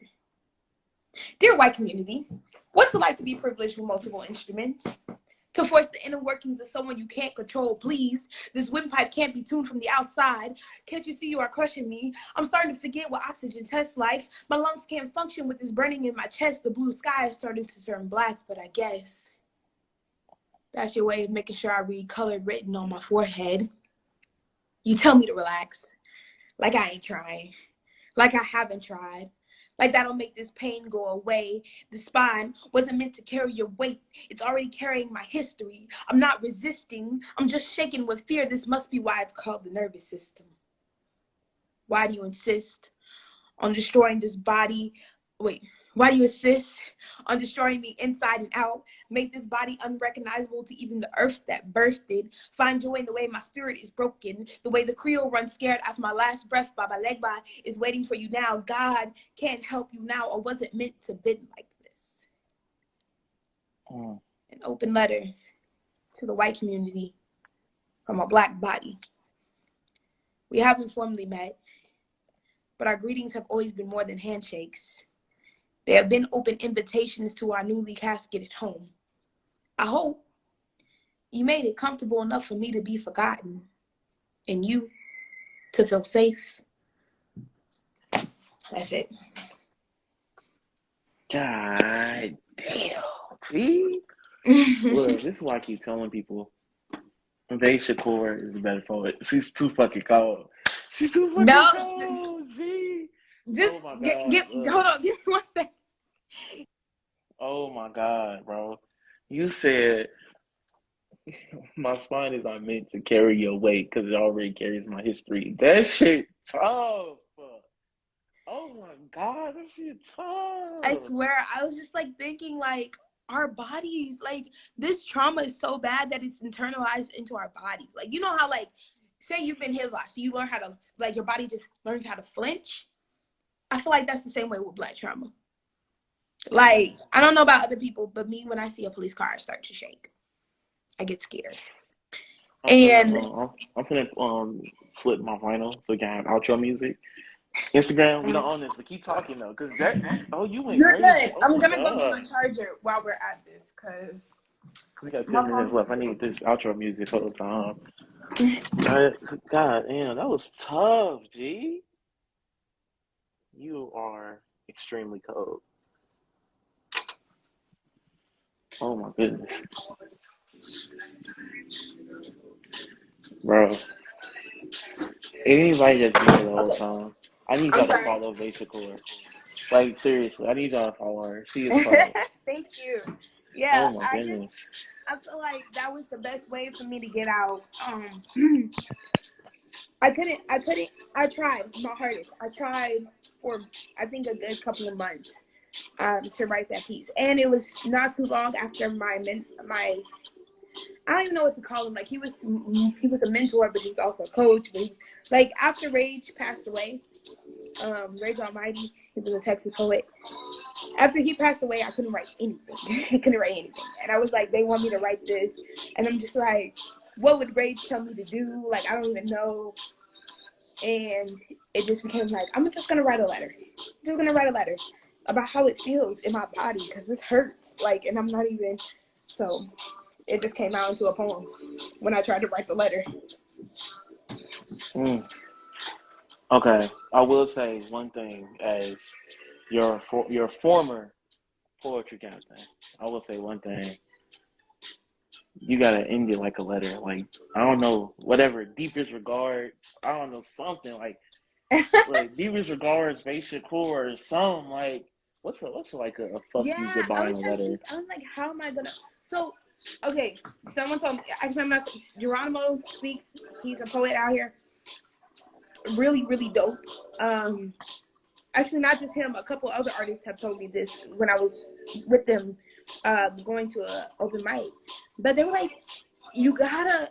Dear white community, what's it like to be privileged with multiple instruments? to force the inner workings of someone you can't control. Please, this windpipe can't be tuned from the outside. Can't you see you are crushing me? I'm starting to forget what oxygen tastes like. My lungs can't function with this burning in my chest. The blue sky is starting to turn black, but I guess that's your way of making sure I read colored written on my forehead. You tell me to relax, like I ain't trying, like I haven't tried. Like that'll make this pain go away. The spine wasn't meant to carry your weight. It's already carrying my history. I'm not resisting. I'm just shaking with fear. This must be why it's called the nervous system. Why do you insist on destroying this body? Why do you insist on destroying me inside and out? Make this body unrecognizable to even the earth that birthed it. Find joy in the way my spirit is broken. The way the Creole runs scared after my last breath. Baba Legba is waiting for you now. God can't help you now, or was it meant to bend like this? An open letter to the white community from a black body. We haven't formally met, but our greetings have always been more than handshakes. They have been open invitations to our newly casketed home. I hope you made it comfortable enough for me to be forgotten and you to feel safe. That's it. God damn. See? Look, this is why I keep telling people Faye Shakur is the better poet. She's too fucking cold. She's too fucking cold, G. Just oh my God. hold on, give me 1 second. Oh my God, bro. You said my spine is not meant to carry your weight because it already carries my history. That shit tough. Oh my God, that shit tough. I swear, I was just like thinking like our bodies, like this trauma is so bad that it's internalized into our bodies. Like, you know how like, say you've been hit a lot, so you learn how to, like your body just learns how to flinch. I feel like that's the same way with black trauma. Like, I don't know about other people, but me, when I see a police car, I start to shake. I get scared. I'm gonna flip my vinyl so we can have outro music. Instagram, we don't own this, but keep talking though, cause that. Oh, you went You're crazy. good. Oh I'm my gonna God. go get my charger while we're at this, cause we got 10 minutes left. I need this outro music whole time. God damn, that was tough, G. You are extremely cold. Oh my goodness. Bro. Anybody that's been here the whole time, I need y'all to follow Faye Shakur. Like, seriously, I need y'all to follow her. She is cold. Thank you. Yeah, oh my goodness. I feel like that was the best way for me to get out. I tried my hardest. I tried for, I think, a good couple of months to write that piece. And it was not too long after my I don't even know what to call him. Like, he was a mentor, but he was also a coach. But like, after Rage passed away, Rage Almighty, he was a Texas poet. After he passed away, I couldn't write anything. I couldn't write anything. And I was like, they want me to write this. And I'm just like, what would Rage tell me to do? Like, I don't even know. And it just became like, I'm just going to write a letter. Just going to write a letter about how it feels in my body, because this hurts. Like, and I'm not even, so it just came out into a poem when I tried to write the letter. Okay, I will say one thing as your former poetry captain. I will say one thing. You gotta end it like a letter. Like, I don't know, whatever, deepest regards. I don't know, something like deepest regards, Faye Shakur, or something like. What's like a fuck you goodbye letter? I was like, how am I gonna? So, okay, someone told me. Actually, I'm not. Geronimo Speaks. He's a poet out here. Really, really dope. Actually, not just him. A couple other artists have told me this when I was with them, going to an open mic. But they were like, you gotta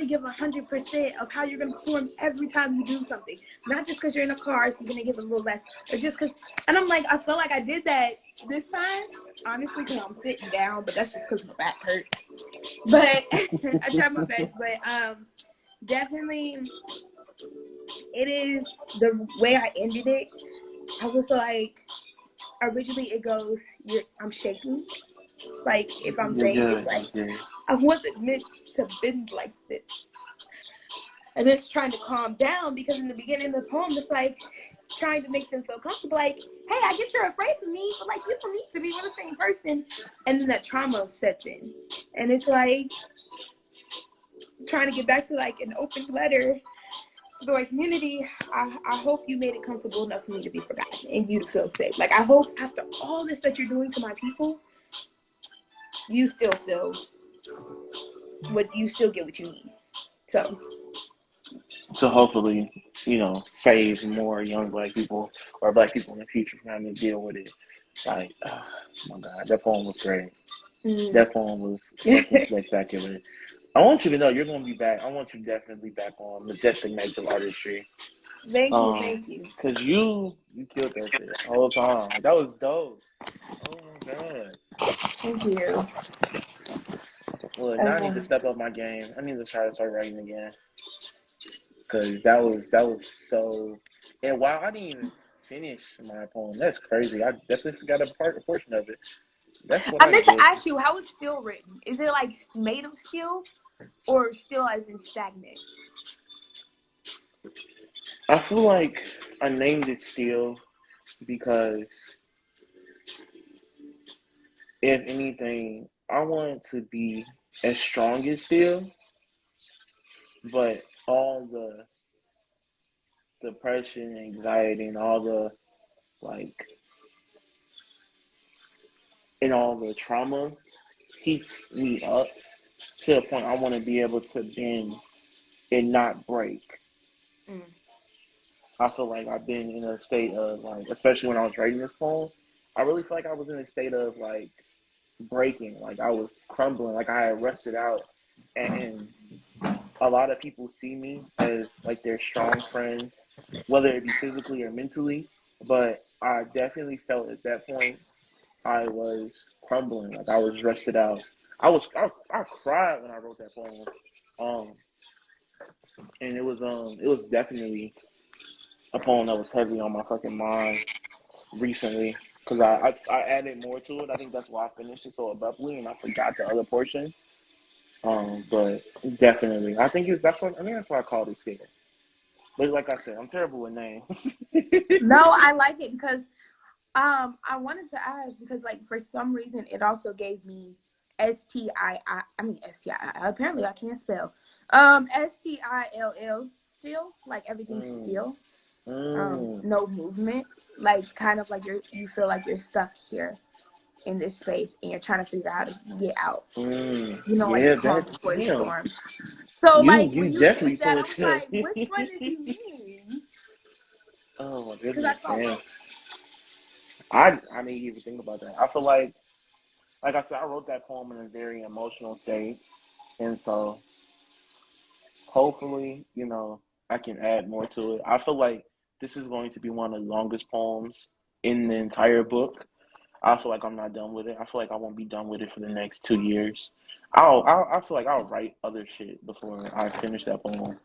give 100% of how you're gonna perform every time you do something. Not just because you're in a car, so you're gonna give a little less, or just because. And I'm like, I feel like I did that this time, honestly, because I'm sitting down. But that's just because my back hurts. But I tried my best. But definitely. It is the way I ended it. I was like, originally it goes, I'm shaking. Like, if I'm You're saying good. it's like, You're good. I wasn't meant to bend like this. And it's trying to calm down because in the beginning of the poem, it's like trying to make them feel comfortable. Like, hey, I get you're afraid of me, but like, you don't need to be with the same person. And then that trauma sets in. And it's like trying to get back to like an open letter to the white community. I hope you made it comfortable enough for me to be forgotten and you to feel safe. Like, I hope after all this that you're doing to my people, you still feel you still get what you need. So hopefully, save more young black people or black people in the future from having to deal with it. Like, oh my God, that poem was great. That poem was fucking spectacular. I want you to know you're going to be back. I want you definitely back on Majestic Nights of Artistry. Thank you. Because you killed that shit the whole time. That was dope. Oh my God. Thank you. Look, now I need to step up my game. I need to try to start writing again. Because that was so... And while I didn't even finish my poem, that's crazy. I definitely forgot a portion of it. That's what I meant to get. ask you, how is steel written? Is it like made of steel or steel as in stagnant? I feel like I named it Steel because if anything, I want it to be as strong as steel, but all the depression, anxiety, and all the all the trauma heats me up to the point I want to be able to bend and not break. I feel like I've been in a state of especially when I was writing this poem, I really feel like I was in a state of breaking, like I was crumbling, like I had rusted out, and a lot of people see me as their strong friend, whether it be physically or mentally, but I definitely felt at that point I was crumbling, like I was rusted out. I cried when I wrote that poem, and it was definitely a poem that was heavy on my fucking mind recently because I added more to it. I think that's why I finished it so abruptly and I forgot the other portion. But definitely, I think that's why I called it Scared. But like I said, I'm terrible with names. No, I like it because I wanted to ask because for some reason it also gave me STII. I mean STII. Apparently I can't spell. STILL still, like everything's still. No movement. Kind of you feel like you're stuck here in this space and you're trying to figure out how to get out. The calm before the storm. So when you did that, I was like, which one does he mean? Oh my goodness, man. I didn't even think about that. I feel like I said, I wrote that poem in a very emotional state, and so hopefully, I can add more to it. I feel like this is going to be one of the longest poems in the entire book. I feel like I'm not done with it. I feel like I won't be done with it for the next 2 years. I feel like I'll write other shit before I finish that poem.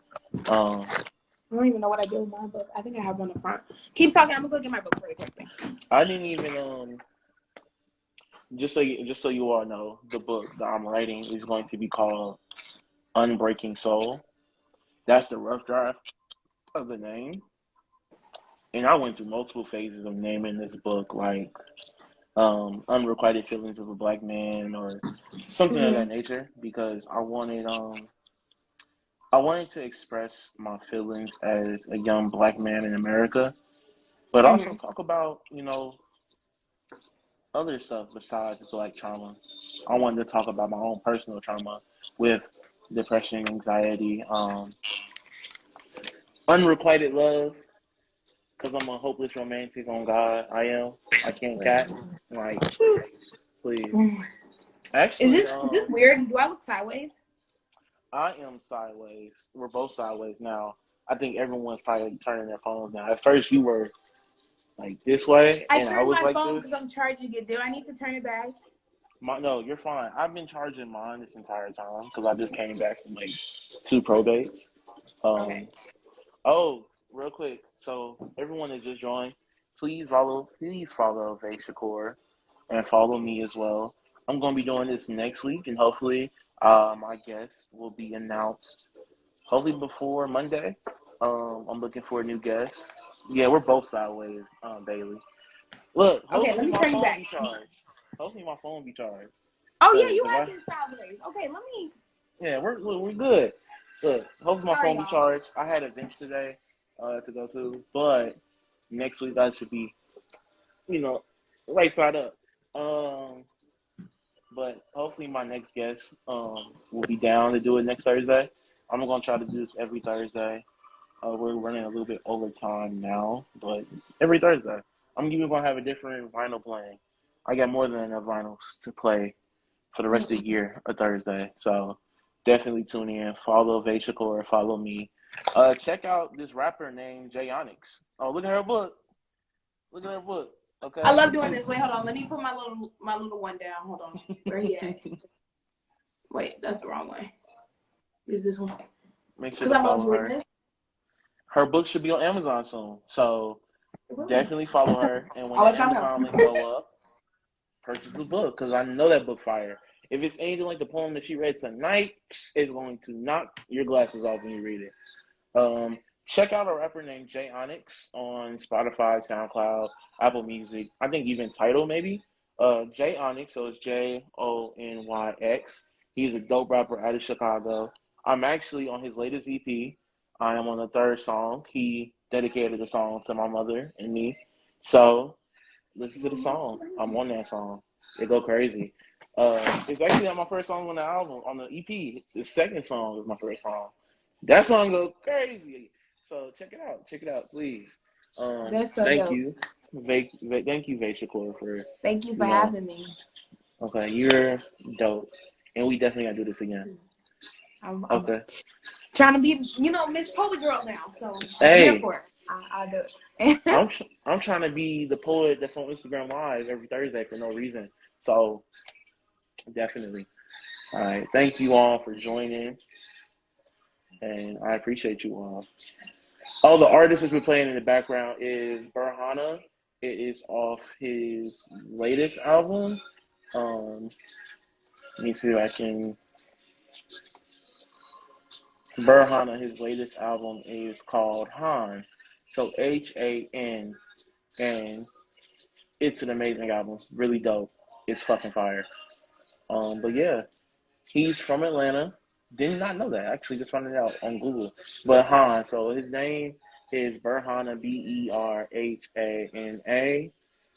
I don't even know what I did with my book. I think I have one in front. Keep talking. I'm gonna go get my book very quickly. I didn't even just so you all know, the book that I'm writing is going to be called Unbreaking Soul. That's the rough draft of the name. And I went through multiple phases of naming this book, Unrequited Feelings of a Black Man or something of that nature, because I wanted to express my feelings as a young Black man in America, but also talk about, other stuff besides Black trauma. I wanted to talk about my own personal trauma with depression, anxiety, unrequited love, because I'm a hopeless romantic on God. I can't cat. Please. Actually, is this weird? Do I look sideways? I am sideways. We're both sideways now. I think everyone's probably turning their phones now. At first, you were this way, I and I turned was my phone this. because I'm charging it. Do I need to turn it back? No, you're fine. I've been charging mine this entire time because I just came back from 2 probates. Okay. Oh, real quick. So everyone that just joined, please follow Vay Shakur and follow me as well. I'm gonna be doing this next week, and hopefully, my guest will be announced hopefully before Monday. I'm looking for a new guest. Yeah, we're both sideways, Bailey. Look, Okay, let hopefully me my turn you phone back. be charged. Hopefully my phone be charged. Oh yeah, Cause you if have I, been sideways. Okay, let me. yeah, we're good. Look, hopefully my Sorry, phone be y'all. charged. I had events today, to go to, but next week I should be, right side up. Um, but hopefully my next guest, will be down to do it next Thursday. I'm gonna try to do this every Thursday. We're running a little bit over time now, but every Thursday, I'm even gonna have a different vinyl playing. I got more than enough vinyls to play for the rest of the year, a Thursday. So definitely tune in. Follow Vaishakor, follow me. Check out this rapper named Jay Onyx. Oh, look at her book. Look at her book. Okay. I love doing this. Wait, hold on. Let me put my little one down. Hold on. Where he at? Wait, that's the wrong way. Is this one? Make sure to follow her. Business. Her book should be on Amazon soon. So definitely follow her. And when I'll the let y'all know. Amazon link go up, purchase the book because I know that book fire. If it's anything like the poem that she read tonight, it's going to knock your glasses off when you read it. Check out a rapper named Jay Onyx on Spotify, SoundCloud, Apple Music. I think even Tidal maybe. Jay Onyx, so it's JONYX. He's a dope rapper out of Chicago. I'm actually on his latest EP. I am on the third song. He dedicated the song to my mother and me. So listen to the song. I'm on that song. It go crazy. It's actually not my first song on the album, on the EP. The second song is my first song. That song goes crazy. So check it out. Check it out, please. That's so thank dope. you. Thank you, Vaishakor, for Thank you for having me. Okay, you're dope. And we definitely gotta do this again. I'm Okay. trying to be, Miss Poet Girl now. So Hey. I'm here for it. I'll do it. I'm trying to be the poet that's on Instagram Live every Thursday for no reason. So definitely. All right. Thank you all for joining. And I appreciate you all. Oh, the artist that's been playing in the background is Burhana. It is off his latest album. Let me see if I can. Burhana, his latest album is called Han. So HAN. And it's an amazing album. Really dope. It's fucking fire. But yeah, he's from Atlanta. Did not know that. Actually, just found it out on Google. But Han, so his name is Burhana, Berhana.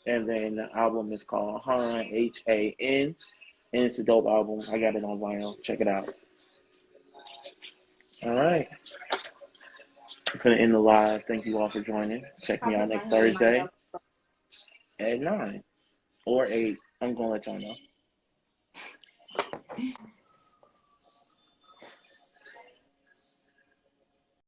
And then the album is called Han, HAN. And it's a dope album. I got it on vinyl. Check it out. All right. I'm going to end the live. Thank you all for joining. Check me out next Thursday at 9 or 8. I'm going to let y'all know.